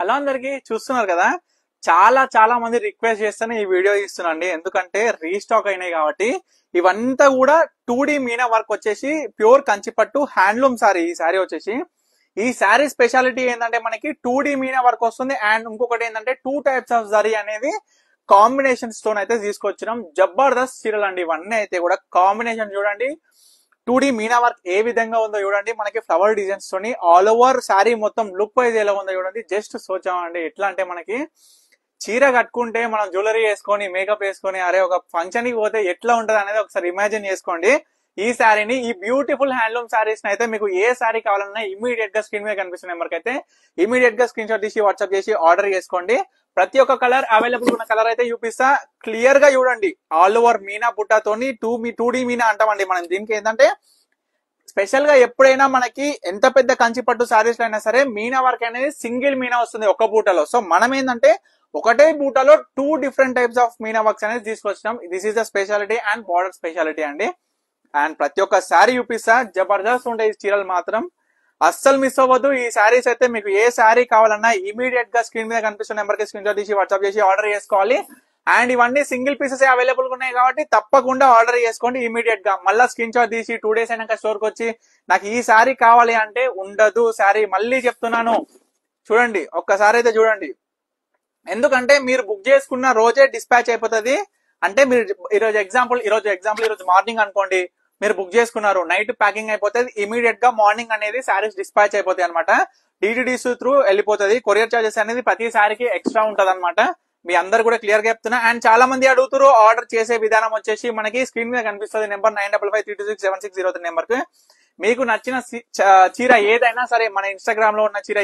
Hello అందరికి చూస్తున్నారు కదా. చాలా మంది రిక్వెస్ట్ చేస్తేనే ఈ వీడియో ఇస్తున్నాండి. ఎందుకంటే రీస్టాక్ అయినాయి కాబట్టి. ఇవంతా కూడా 2D మీనా వర్క్ వచ్చేసి ప్యూర్ కంచిపట్టు హ్యాండ్లూమ్ సారీ. ఈ సారీ వచ్చేసి ఈ సారీ స్పెషాలిటీ ఏంటంటే మనకి 2D మీనా వర్క్ వస్తుంది. అండ్ ఇంకొకటి ఏంటంటే 2 టైప్స్ ఆఫ్ జరీ అనేది కాంబినేషన్ స్టోన్ అయితే తీసుకొచ్చినాం. జబర్దస్త్ చీరలు అండి ఇవన్నీ. అయితే కూడా కాంబినేషన్ చూడండి, 2D మీనా వర్క్ ఏ విధంగా ఉందో చూడండి. మనకి ఫ్లవర్ డిజైన్స్ తోని ఆల్ ఓవర్ శారీ మొత్తం లుక్ వైజ్ ఎలా ఉందో చూడండి. జస్ట్ సోచామండి. ఎట్లా అంటే మనకి చీర కట్టుకుంటే మనం జ్యువెలరీ వేసుకొని మేకప్ వేసుకొని అరే ఒక ఫంక్షన్ కి పోతే ఎట్లా ఉంటది అనేది ఒకసారి ఇమాజిన్ చేసుకోండి. ఈ శారీని, ఈ బ్యూటిఫుల్ హ్యాండ్లూమ్ శారీస్ అయితే మీకు ఏ శారీ కావాలన్నా ఇమీడియట్ గా స్క్రీన్ మీద కనిపిస్తున్న నెంబర్ కి అయితే ఇమీడియట్ గా స్క్రీన్ షాట్ తీసి వాట్సాప్ చేసి ఆర్డర్ చేసుకోండి. ప్రతి ఒక్క కలర్ అవైలబుల్ ఉన్న కలర్ అయితే చూపిస్తా. క్లియర్ గా చూడండి. ఆల్ ఓవర్ మీనా బుట్టాతోని 2D మీనా అంటామండి మనం. దీనికి ఏంటంటే స్పెషల్ గా ఎప్పుడైనా మనకి ఎంత పెద్ద కంచి పట్టు సారీస్ అయినా సరే మీనా వర్క్ అనేది సింగిల్ మీనా వస్తుంది ఒక బూటలో. సో మనం ఏంటంటే ఒకటే బూటలో 2 డిఫరెంట్ టైప్స్ ఆఫ్ మీనా వర్క్స్ అనేది తీసుకొచ్చినాం. This is the speciality and border speciality అండి. అండ్ ప్రతి ఒక్క శారీ చూపిస్తా. జబర్దస్త్ ఉంటాయి ఈ చీరలు మాత్రం. అస్సలు మిస్ అవ్వద్దు. ఈ శారీస్ అయితే మీకు ఏ శారీ కావాలన్నా ఇమీడియట్ గా స్క్రీన్ మీద కనిపిస్తున్న నెంబర్ కి స్క్రీన్ షాట్ తీసి వాట్సాప్ చేసి ఆర్డర్ చేసుకోవాలి. అండ్ ఇవన్నీ సింగిల్ పీసెస్ అవైలబుల్ ఉన్నాయి కాబట్టి తప్పకుండా ఆర్డర్ చేసుకోండి ఇమీడియట్ గా. మళ్ళీ స్క్రీన్ షాట్ తీసి 2 days అయినాక స్టోర్ కి వచ్చి నాకు ఈ శారీ కావాలి అంటే ఉండదు శారీ. మళ్ళీ చెప్తున్నాను, చూడండి ఒక్కసారి అయితే చూడండి. ఎందుకంటే మీరు బుక్ చేసుకున్న రోజే డిస్పాచ్ అయిపోతుంది. అంటే మీరు ఈరోజు ఎగ్జాంపుల్ ఈరోజు మార్నింగ్ అనుకోండి, మీరు బుక్ చేసుకున్నారు, నైట్ ప్యాకింగ్ అయిపోతుంది. ఇమీడియట్ గా మార్నింగ్ అనేది శారీస్ డిస్పాచ్ అయిపోతాయి అనమాట. డిటిడిసి త్రూ వెళ్ళిపోతుంది. కొరియర్ చార్జెస్ అనేది ప్రతి శారీకి ఎక్స్ట్రా ఉంటది అనమాట. మీ అందరు కూడా క్లియర్ గా చెప్తున్నా. అండ్ చాలా మంది అడుగుతారు ఆర్డర్ చేసే విధానం వచ్చేసి మనకి స్క్రీన్ మీద కనిపిస్తుంది నెంబర్ 9553267603 నెంబర్ కి. మీకు నచ్చిన చీర ఏదైనా సరే, మన ఇన్స్టాగ్రామ్ లో ఉన్న చీర